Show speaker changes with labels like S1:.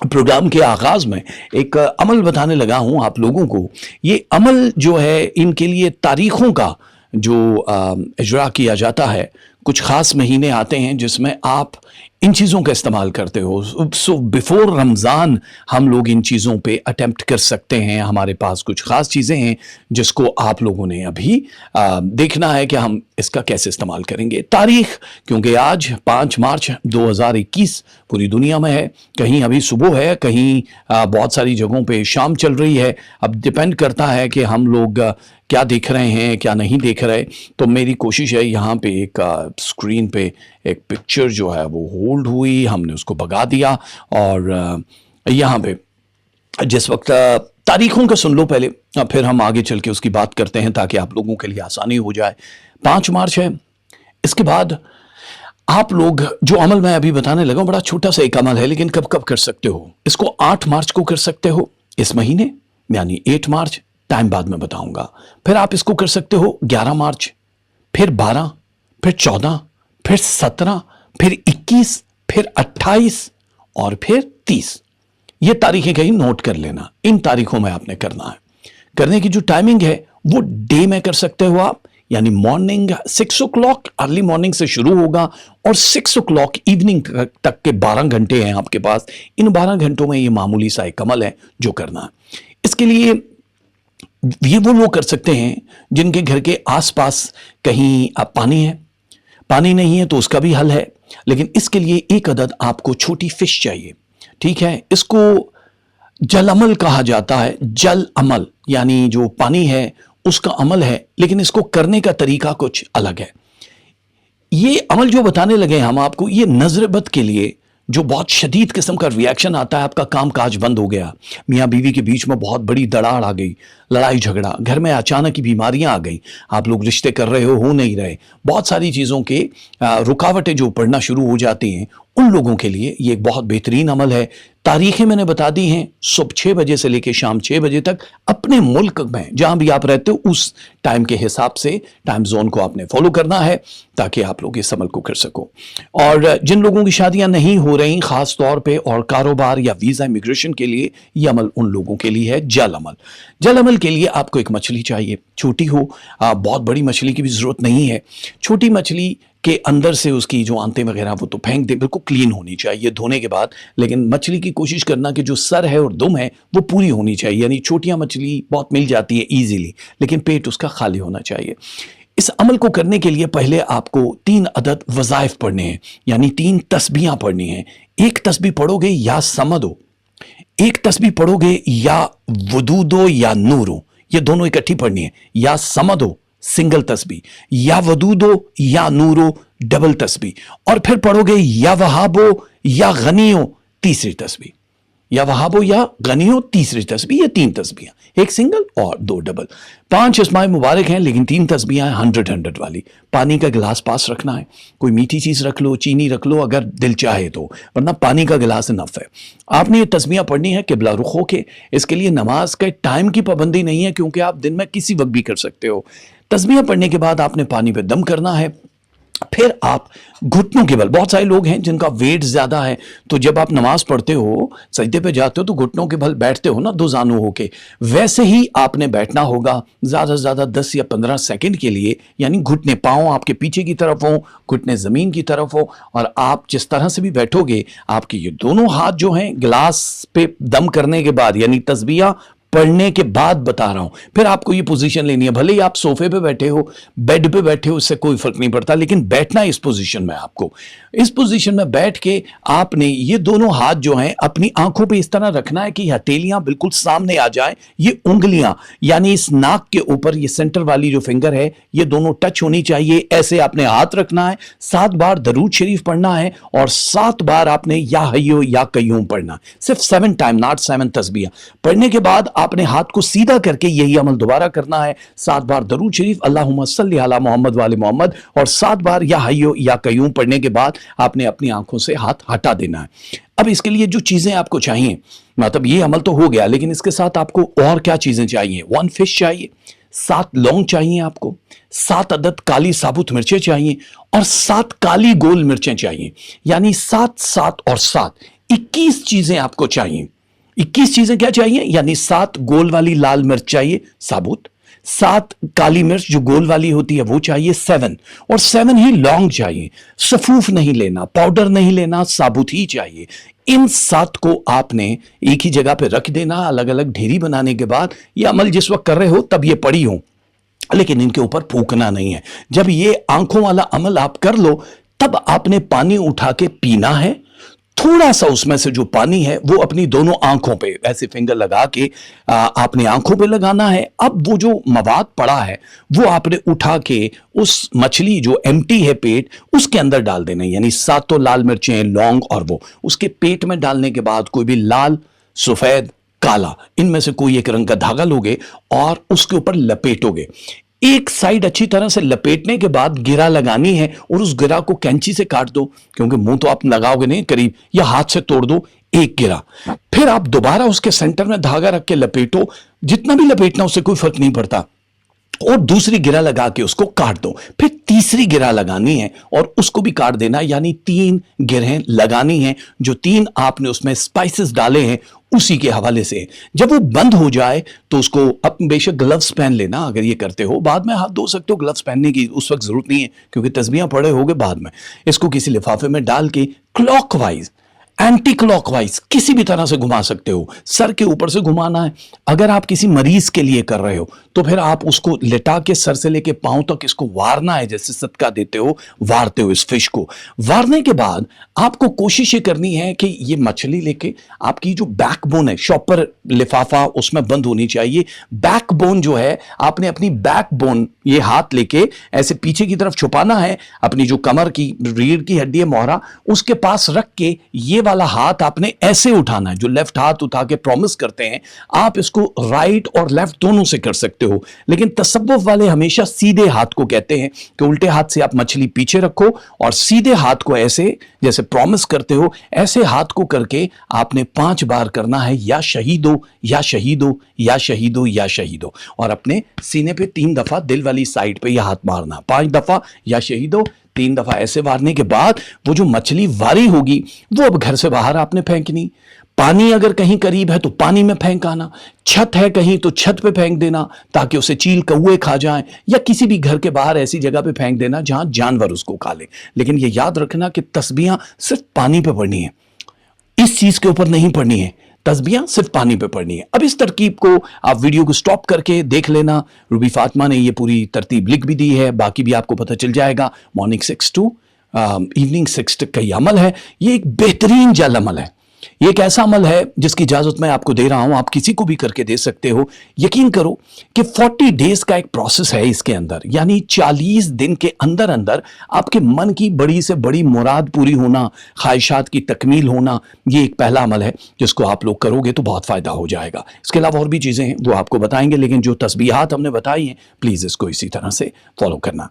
S1: Programme के आगाज में एक अमल बताने लगा हूं आप लोगों को। ये अमल जो है इनके लिए तारीखों का जो इजरा किया जाता है। कुछ खास महीने आते हैं जिसमें आप इन चीज़ों का इस्तेमाल करते हो। सो बिफोर रमज़ान हम लोग इन चीज़ों पे अटेम्प्ट कर सकते हैं। हमारे पास कुछ ख़ास चीज़ें हैं जिसको आप लोगों ने अभी देखना है कि हम इसका कैसे इस्तेमाल करेंगे। तारीख क्योंकि आज 5 मार्च 2021 पूरी दुनिया में है। कहीं अभी सुबह है, कहीं बहुत सारी जगहों पे शाम चल रही है। अब डिपेंड करता है कि हम लोग क्या देख रहे हैं क्या नहीं देख रहे। तो मेरी कोशिश है यहाँ पे एक स्क्रीन पे एक पिक्चर जो है वो होल्ड हुई, हमने उसको भगा दिया और यहाँ पे जिस वक्त तारीखों का सुन लो पहले, फिर हम आगे चल के उसकी बात करते हैं ताकि आप लोगों के लिए आसानी हो जाए। 5 मार्च है। इसके बाद आप लोग जो अमल मैं अभी बताने लगा बड़ा छोटा सा एक अमल है, लेकिन कब कब कर सकते हो इसको। 8 मार्च को कर सकते हो इस महीने, यानी 8 मार्च, टाइम बाद में बताऊंगा। फिर आप इसको कर सकते हो 11 मार्च, फिर 12, फिर 14, फिर 17, फिर 21, फिर 28 और फिर 30। ये तारीखें कहीं नोट कर लेना। इन तारीखों में आपने करना है। करने की जो टाइमिंग है वो डे में कर सकते हो आप, यानी मॉर्निंग 6 o'clock अर्ली मॉर्निंग से शुरू होगा और 6 o'clock इवनिंग तक के 12 घंटे हैं आपके पास। इन 12 घंटों में ये मामूली सा एक अमल है जो करना है। इसके लिए ये वो लोग कर सकते हैं जिनके घर के आसपास कहीं पानी है। पानी नहीं है तो उसका भी हल है, लेकिन इसके लिए एक अदद आपको छोटी फिश चाहिए। ठीक है, इसको जल अमल कहा जाता है। जल अमल यानी जो पानी है उसका अमल है, लेकिन इसको करने का तरीका कुछ अलग है। ये अमल जो बताने लगे हम आपको, ये नजरबद के लिए जो बहुत शदीद किस्म का रिएक्शन आता है, आपका काम काज बंद हो गया, मियाँ बीवी के बीच में बहुत बड़ी दरार आ गई, लड़ाई झगड़ा, घर में अचानक की बीमारियां आ गई, आप लोग रिश्ते कर रहे हो नहीं रहे, बहुत सारी चीज़ों के रुकावटें जो पड़ना शुरू हो जाती हैं, उन लोगों के लिए ये एक बहुत बेहतरीन अमल है। तारीखें मैंने बता दी हैं, सुबह 6 बजे से लेकर शाम 6 बजे तक अपने मुल्क में जहां भी आप रहते हो उस टाइम के हिसाब से टाइम जोन को आपने फॉलो करना है ताकि आप लोग इस अमल को कर सको। और जिन लोगों की शादियां नहीं हो रही खास तौर पे और कारोबार या वीज़ा इमिग्रेशन के लिए, ये अमल उन लोगों के लिए है। जल अमल। जल अमल के लिए आपको एक मछली चाहिए, छोटी हो, बहुत बड़ी मछली की भी ज़रूरत नहीं है। छोटी मछली के अंदर से उसकी जो आंतें वगैरह वो तो फेंक दे, बिल्कुल क्लीन होनी चाहिए धोने के बाद। लेकिन मछली की कोशिश करना कि जो सर है और दुम है वो पूरी होनी चाहिए, यानी छोटियां मछली बहुत मिल जाती है इजीली, लेकिन पेट उसका खाली होना चाहिए। इस अमल को करने के लिए पहले आपको 3 अदद वज़ाइफ पढ़ने हैं, यानी 3 तस्बीहां पढ़नी हैं। एक तस्बीह पढ़ोगे या समदो, एक तस्बीह पढ़ोगे या वदूदो या नूरो, ये दोनों इकट्ठी पढ़नी है। या समदो सिंगल तस्बीह, या वदूदो या नूरो डबल तस्बीह, और फिर पढ़ोगे या वहाबो या गनियो तीसरी तस्बीह, या वहाबो या गनियो तीसरी तस्बीह। ये 3 तस्बीह, एक सिंगल और 2 डबल। 5 इस्माए मुबारक हैं, लेकिन 3 तस्बीह हैं 100 वाली। पानी का गिलास पास रखना है, कोई मीठी चीज़ रख लो, चीनी रख लो अगर दिल चाहे तो, वरना पानी का गिलास इनफ है। आपने ये तस्बीह पढ़नी है किबला रुख होके। इसके लिए नमाज के टाइम की पाबंदी नहीं है, क्योंकि आप दिन में किसी वक्त भी कर सकते हो। तस्बीह पढ़ने के बाद आपने पानी पे दम करना है। फिर आप घुटनों के बल, बहुत सारे लोग हैं जिनका वेट ज्यादा है, तो जब आप नमाज पढ़ते हो सजदे पे जाते हो तो घुटनों के बल बैठते हो ना, 2 जानू होके, वैसे ही आपने बैठना होगा ज्यादा से ज्यादा 10 या 15 सेकंड के लिए। यानी घुटने पांव आपके पीछे की तरफ हो, घुटने जमीन की तरफ हो, और आप जिस तरह से भी बैठोगे आपके ये दोनों हाथ जो हैं गिलास पे दम करने के बाद, यानी तस्बीह पढ़ने के बाद बता रहा हूं, फिर आपको ये पोजीशन लेनी है। भले ही आप सोफे पे बैठे हो, बेड पे बैठे हो, इससे कोई फर्क नहीं पड़ता, लेकिन बैठना इस पोजीशन में। आपको इस पोजीशन में बैठ के आपने ये दोनों हाथ जो हैं अपनी आंखों पे इस तरह रखना है कि हथेलियां बिल्कुल सामने आ जाए। ये उंगलियां यानी इस नाक के ऊपर ये सेंटर वाली जो फिंगर है ये दोनों टच होनी चाहिए। ऐसे आपने हाथ रखना है, 7 बार दरूद शरीफ पढ़ना है और 7 बार आपने या हय्यो या कय्यूम पढ़ना है। सिर्फ 7 टाइम, नॉट 7 तस्बीह। पढ़ने के बाद आपने हाथ को सीधा करके यही अमल दोबारा करना है। 7 बार दरूद शरीफ अल्लाहुम्मा सल्ली अला मोहम्मद वाले मोहम्मद और 7 बार या हय्यो या कय्यूम पढ़ने के बाद आपने अपनी आंखों से हाथ हटा देना है। अब इसके लिए जो चीजें आपको चाहिए, मतलब ये अमल तो हो गया, लेकिन इसके साथ आपको और क्या चीजें चाहिए। 1 फिश चाहिए, 7 लौंग चाहिए आपको, 7 अदद काली साबुत मिर्चें चाहिए और 7 काली गोल मिर्चें चाहिए। यानी 7, 7 और 7 21 चीजें आपको चाहिए। 21 चीजें क्या चाहिए? यानी 7 गोल वाली लाल मिर्च चाहिए साबुत, 7 काली मिर्च जो गोल वाली होती है वो चाहिए 7, और 7 ही लौंग चाहिए। सफूफ नहीं लेना, पाउडर नहीं लेना, साबुत ही चाहिए। इन 7 को आपने एक ही जगह पे रख देना। अलग अलग ढेरी बनाने के बाद ये अमल जिस वक्त कर रहे हो तब ये पड़ी हो, लेकिन इनके ऊपर फूकना नहीं है। जब ये आंखों वाला अमल आप कर लो तब आपने पानी उठा के पीना है। थोड़ा सा उसमें से जो पानी है वो अपनी दोनों आंखों पे ऐसे फिंगर लगा के आपने आंखों पे लगाना है। अब वो जो मवाद पड़ा है वो आपने उठा के उस मछली जो एम्प्टी है पेट उसके अंदर डाल देना है। यानी 7 लाल मिर्चें, लौंग और वो उसके पेट में डालने के बाद कोई भी लाल, सफेद, काला इनमें से कोई एक रंग का धागा लोगे और उसके ऊपर लपेटोगे। एक साइड अच्छी तरह से लपेटने के बाद गिरा लगानी है और उस गिरा को कैंची से काट दो, क्योंकि मुंह तो आप लगाओगे नहीं करीब, या हाथ से तोड़ दो एक गिरा। फिर आप दोबारा उसके सेंटर में धागा रख के लपेटो, जितना भी लपेटना उससे कोई फर्क नहीं पड़ता, और दूसरी गिरा लगा के उसको काट दो। फिर तीसरी गिरा लगानी है और उसको भी काट देना। यानी 3 गिरहें लगानी हैं। जो 3 आपने उसमें स्पाइसेस डाले हैं उसी के हवाले से जब वो बंद हो जाए तो उसको, अब बेशक ग्लव्स पहन लेना अगर ये करते हो, बाद में हाथ धो सकते हो, ग्लव्स पहनने की उस वक्त जरूरत नहीं है क्योंकि तस्बीहां पड़े होगे बाद में। इसको किसी लिफाफे में डाल के क्लॉकवाइज, एंटी क्लॉकवाइज किसी भी तरह से घुमा सकते हो। सर के ऊपर से घुमाना है। अगर आप किसी मरीज के लिए कर रहे हो तो फिर आप उसको लिटा के सर से लेके पांव तक इसको वारना है, जैसे सदका देते हो वारते हो इस फिश को। वारने के बाद आपको कोशिश ये करनी है कि ये मछली लेके आपकी जो बैकबोन है, शॉपर लिफाफा उसमें बंद होनी चाहिए। बैकबोन जो है आपने अपनी बैकबोन ये हाथ लेके ऐसे पीछे की तरफ छुपाना है। अपनी जो कमर की रीढ़ की हड्डी है मोहरा उसके पास रख के ये वाला हाथ आपने ऐसे उठाना है। जो लेफ्ट हाथ उठा के प्रॉमिस करते हैं आप इसको राइट और लेफ्ट दोनों से कर सकते हो, लेकिन तसव्वुफ वाले हमेशा सीधे हाथ को कहते हैं कि उल्टे हाथ से आप मछली पीछे रखो और सीधे हाथ को ऐसे जैसे प्रॉमिस करते हो ऐसे हाथ को करके आपने 5 बार करना है, या शहीदो या शहीदो या शहीदो या शहीदो, और अपने सीने पे 3 दफा दिल वाली साइड पे यह हाथ मारना, 5 दफा या शहीदो, 3 दफा ऐसे मारने के बाद वो जो मछली वारी होगी वो अब घर से बाहर आपने फेंकनी। पानी अगर कहीं करीब है तो पानी में फेंक आना, छत है कहीं तो छत पे फेंक देना ताकि उसे चील कौए खा जाएं, या किसी भी घर के बाहर ऐसी जगह पे फेंक देना जहां जानवर उसको खा ले। लेकिन ये याद रखना कि तस्बीहां सिर्फ पानी पे पढ़नी है, इस चीज के ऊपर नहीं पढ़नी है। तस्बीहां सिर्फ पानी पे पढ़नी है। अब इस तरकीब को आप वीडियो को स्टॉप करके देख लेना। रूबी फातिमा ने ये पूरी तरतीब लिख भी दी है, बाकी भी आपको पता चल जाएगा। मॉर्निंग 6 to इवनिंग 6 तक का ये अमल है। ये एक बेहतरीन जल अमल है। ये एक ऐसा अमल है जिसकी इजाजत मैं आपको दे रहा हूं, आप किसी को भी करके दे सकते हो। यकीन करो कि 40 डेज का एक प्रोसेस है इसके अंदर, यानी 40 दिन के अंदर अंदर आपके मन की बड़ी से बड़ी मुराद पूरी होना, ख्वाहिशात की तकमील होना। ये एक पहला अमल है जिसको आप लोग करोगे तो बहुत फायदा हो जाएगा। इसके अलावा और भी चीजें हैं वो आपको बताएंगे, लेकिन जो तस्बीहात हमने बताई हैं प्लीज इसको इसी तरह से फॉलो करना।